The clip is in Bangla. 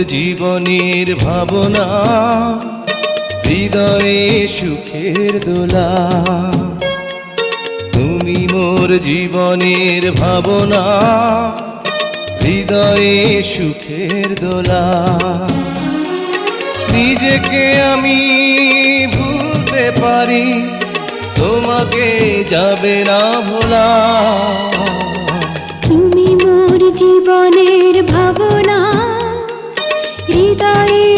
জীবনের ভাবনা, হৃদয়ে সুখের দোলা। তুমি মোর জীবনের ভাবনা, হৃদয়ে সুখের দোলা। নিজেকে আমি ভুলতে পারি, তোমাকে যাবে না ভোলা। তুমি মোর জীবনের ভাবনা,